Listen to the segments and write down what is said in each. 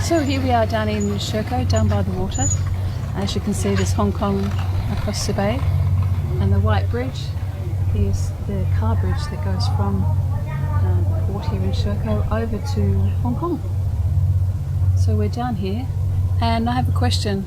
So here we are down in蛇口, down by the water. As you can see, there's Hong Kong across the bay, and the white bridge is the car bridge that goes from the port here in蛇口over to Hong Kong. So we're down here, and I have a question.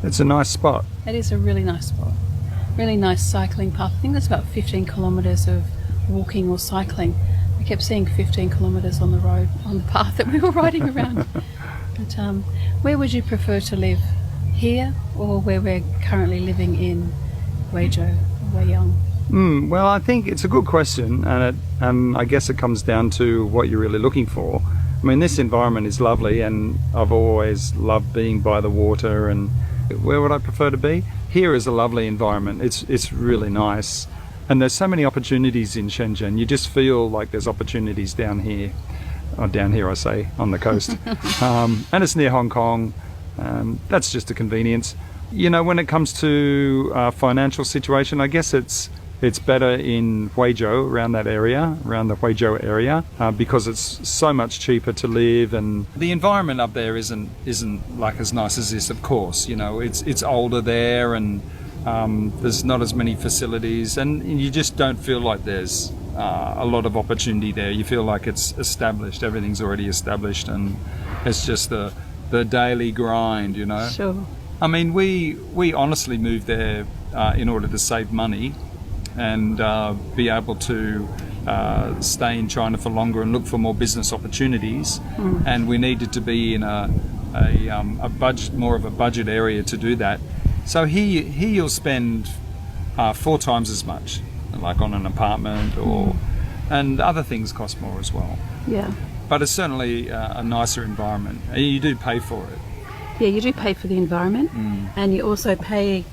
It's a nice spot. It is a really nice spot. Really nice cycling path. I think there's about 15 kilometres of walking or cycling. I kept seeing 15 kilometres on the road, on the path that we were riding around. But where would you prefer to live? Here or where we're currently living in Huizhou, Weiyang? Well, I think it's a good question, and I guess it comes down to what you're really looking for. I mean, this environment is lovely, and I've always loved being by the water. And where would I prefer to be? Here is a lovely environment. It's really nice, and there's so many opportunities in Shenzhen. You just feel like there's opportunities down here. Down here, I say, on the coast. And it's near Hong Kong. That's just a convenience. You know, when it comes to financial situation, I guess it's better in Huizhou, around that area, around the Huizhou area, because it's so much cheaper to live, and the environment up there isn't like as nice as this, of course. You know, it's older there, and there's not as many facilities, and you just don't feel like there's a lot of opportunity there. You feel like it's established, everything's already established, and it's just the daily grind, you know. Sure. I mean, we honestly moved there in order to save money and be able to stay in China for longer and look for more business opportunities. And we needed to be in a budget, more of a budget area to do that. So here you'll spend 4 times as much, like on an apartment, and other things cost more as well. Yeah. But it's certainly a nicer environment. You do pay for it. Yeah, you do pay for the environment, and you also pay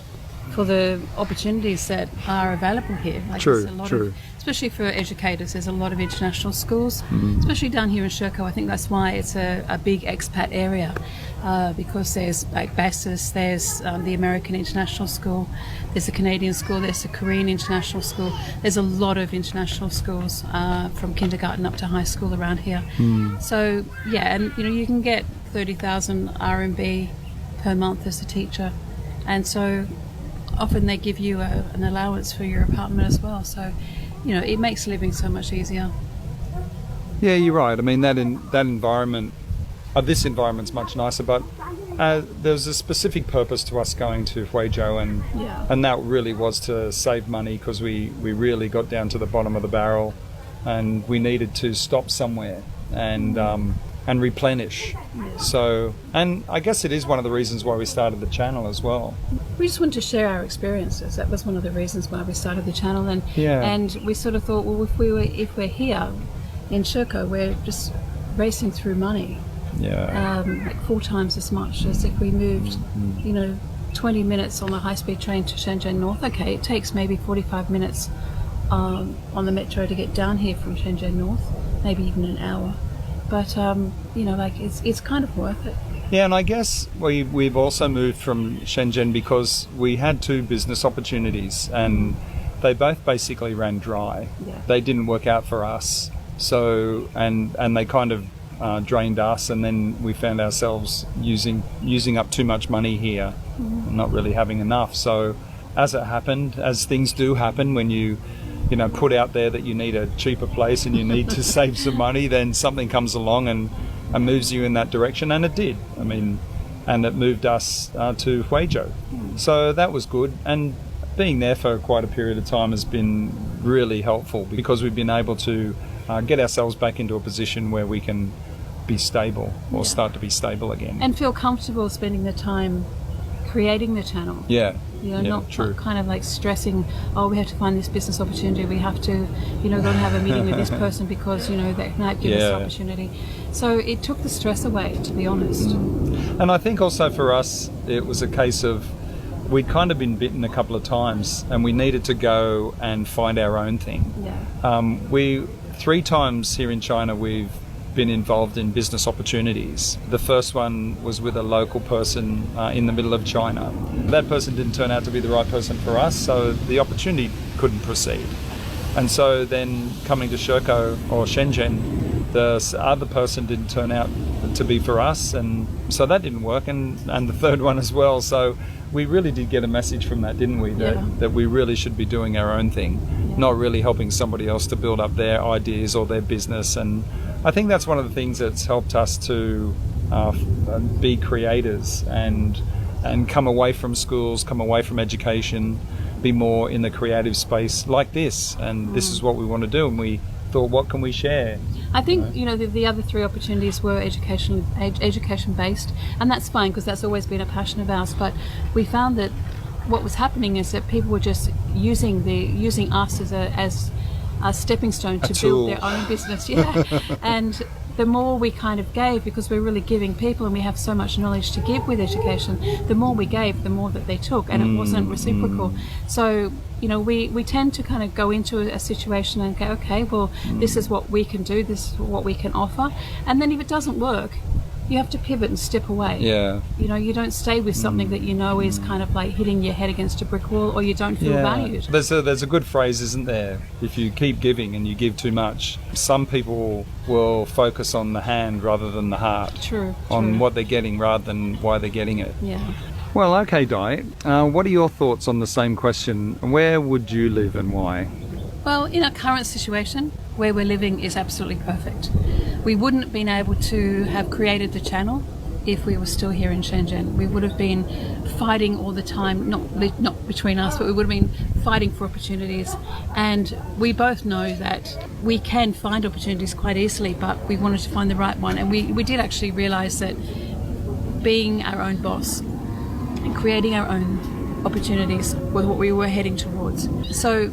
for the opportunities that are available here. Like True, there's a lot true. of, especially for educators, there's a lot of international schools, especially down here in蛇口. I think that's why it's a big expat area, because there's like BASIS, there's the American International School, there's a Canadian school, there's a Korean International School. There's a lot of international schools from kindergarten up to high school around here. So yeah, and you know, you can get 30,000 RMB per month as a teacher, and so often they give you an allowance for your apartment as well. So, you know, it makes living so much easier. Yeah, you're right. I mean, that environment, this environment's much nicer, but there's a specific purpose to us going to Huizhou, and that really was to save money, because we really got down to the bottom of the barrel, and we needed to stop somewhere and replenish. So, and I guess it is one of the reasons why we started the channel as well. We just wanted to share our experiences. That was one of the reasons why we started the channel, and we sort of thought, well, if we're here in蛇口, we're just racing through money. Like 4 times as much as if we moved, 20 minutes on the high-speed train to Shenzhen North. Okay, it takes maybe 45 minutes on the metro to get down here from Shenzhen North, maybe even an hour. But it's kind of worth it. Yeah, and I guess we've also moved from Shenzhen because we had 2 business opportunities, and they both basically ran dry. Yeah. They didn't work out for us. So and they kind of drained us, and then we found ourselves using up too much money here, and not really having enough. So as it happened, as things do happen, when you put out there that you need a cheaper place and you need to save some money, then something comes along and moves you in that direction, and it did. I mean, and it moved us to Huizhou. So that was good, and being there for quite a period of time has been really helpful, because we've been able to get ourselves back into a position where we can be stable, or start to be stable again. And feel comfortable spending the time creating the channel. Not kind of like stressing, we have to find this business opportunity, we have to, go and have a meeting with this person because, they might give us the opportunity. So it took the stress away, to be honest. And I think also for us, it was a case of, we'd kind of been bitten a couple of times, and we needed to go and find our own thing. 3 times here in China we've been involved in business opportunities. The first one was with a local person in the middle of China. That person didn't turn out to be the right person for us, so the opportunity couldn't proceed. And so then coming to Shirko or Shenzhen, the other person didn't turn out to be for us, and so that didn't work, and the third one as well. So we really did get a message from that, didn't we? That we really should be doing our own thing, not really helping somebody else to build up their ideas or their business. And I think that's one of the things that's helped us to be creators and come away from schools, come away from education, be more in the creative space like this. And this is what we want to do, and we thought, what can we share? I think the other three opportunities were education based, and that's fine because that's always been a passion of ours. But we found that what was happening is that people were just using us as a stepping stone to build their own business. And the more we kind of gave, because we're really giving people and we have so much knowledge to give with education, the more we gave, the more that they took, and it wasn't reciprocal. So we tend to kind of go into a situation and go, okay, well, this is what we can do, this is what we can offer, and then if it doesn't work, you have to pivot and step away. You don't stay with something that is kind of like hitting your head against a brick wall, or you don't feel valued. There's a good phrase, isn't there? If you keep giving and you give too much, some people will focus on the hand rather than the heart. True. On what they're getting rather than why they're getting it. Yeah. Well, okay, Di. What are your thoughts on the same question? Where would you live and why? Well, in our current situation, where we're living is absolutely perfect. We wouldn't have been able to have created the channel if we were still here in Shenzhen. We would have been fighting all the time, not between us, but we would have been fighting for opportunities. And we both know that we can find opportunities quite easily, but we wanted to find the right one. And we did actually realise that being our own boss and creating our own opportunities was what we were heading towards. So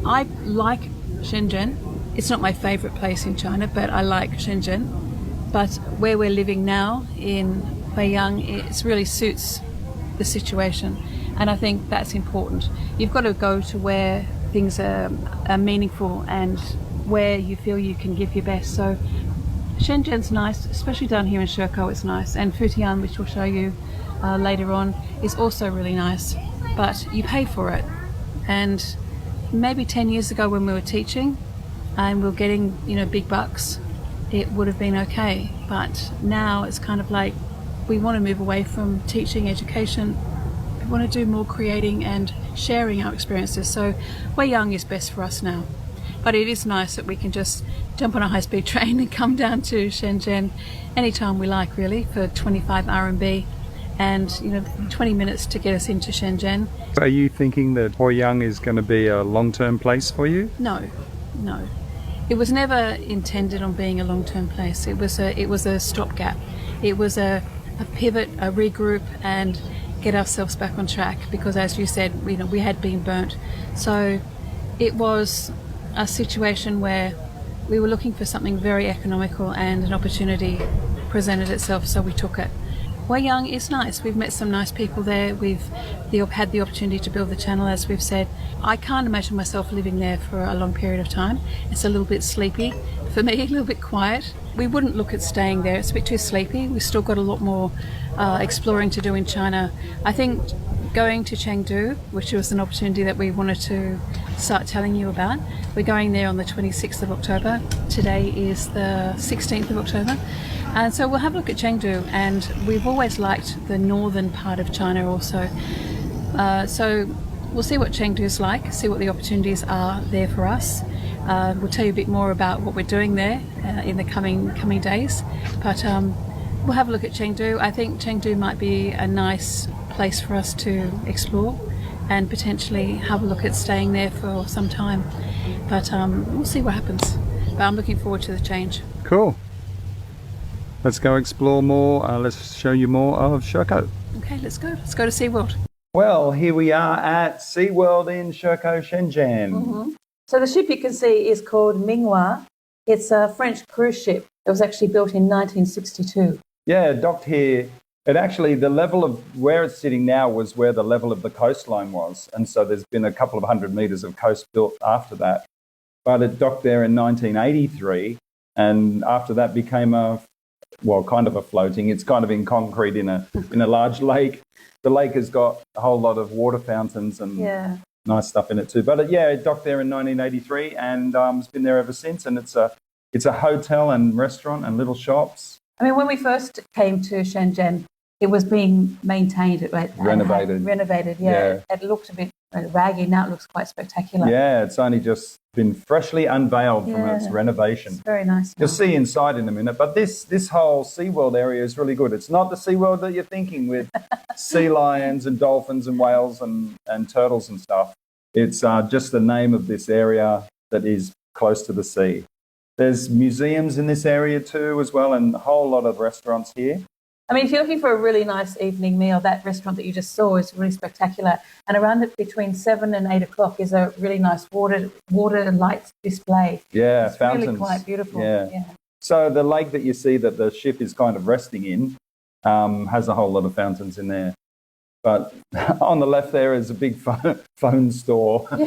I like Shenzhen. It's not my favourite place in China, but I like Shenzhen. But where we're living now in Beiyang, it really suits the situation. And I think that's important. You've got to go to where things are meaningful and where you feel you can give your best. So Shenzhen's nice, especially down here in Shirko, it's nice. And Futian, which we'll show you later on, is also really nice. But you pay for it. And maybe 10 years ago when we were teaching and we were getting, big bucks, it would have been okay. But now it's kind of like we want to move away from teaching education. We want to do more creating and sharing our experiences. So Beiyang is best for us now. But it is nice that we can just jump on a high-speed train and come down to Shenzhen anytime we like, really, for 25 RMB. And 20 minutes to get us into Shenzhen. Are you thinking that Beiyang is going to be a long-term place for you? No. It was never intended on being a long-term place. It was a stopgap. It was a pivot, a regroup, and get ourselves back on track. Because, as you said, we had been burnt. So it was a situation where we were looking for something very economical, and an opportunity presented itself, so we took it. Beiyang is nice. We've met some nice people there. We've had the opportunity to build the channel, as we've said. I can't imagine myself living there for a long period of time. It's a little bit sleepy for me, a little bit quiet. We wouldn't look at staying there. It's a bit too sleepy. We've still got a lot more exploring to do in China. I think going to Chengdu, which was an opportunity that we wanted to start telling you about. We're going there on the 26th of October. Today is the 16th of October. And so we'll have a look at Chengdu, and we've always liked the northern part of China also. So we'll see what Chengdu is like, see what the opportunities are there for us. We'll tell you a bit more about what we're doing there in the coming days. But we'll have a look at Chengdu. I think Chengdu might be a nice place for us to explore and potentially have a look at staying there for some time. But we'll see what happens. But I'm looking forward to the change. Cool. Let's go explore more. Let's show you more of Shirko. Okay, let's go. Let's go to SeaWorld. Well, here we are at SeaWorld in Shirko, Shenzhen. Mm-hmm. So the ship you can see is called Minghua. It's a French cruise ship. It was actually built in 1962. Yeah, docked here. The level of where it's sitting now was where the level of the coastline was. And so there's been a couple of 100 metres of coast built after that. But it docked there in 1983. And after that became kind of a floating. It's kind of in concrete in a large lake. The lake has got a whole lot of water fountains and nice stuff in it too. But yeah, it docked there in 1983 and it's been there ever since. And it's a hotel and restaurant and little shops. I mean, when we first came to Shenzhen, it was being maintained, renovated. Yeah, it looked a bit raggy. Now it looks quite spectacular. Yeah, it's only just been freshly unveiled from its renovation. It's very nice. You'll see inside in a minute, but this whole SeaWorld area is really good. It's not the SeaWorld that you're thinking with sea lions and dolphins and whales and turtles and stuff. It's just the name of this area that is close to the sea. There's museums in this area too as well, and a whole lot of restaurants here. I mean, if you're looking for a really nice evening meal, that restaurant that you just saw is really spectacular. And around between 7 and 8 o'clock is a really nice water light display. Yeah, it's fountains. Really quite beautiful. Yeah. So the lake that you see that the ship is kind of resting in has a whole lot of fountains in there. But on the left there is a big phone store. Yeah.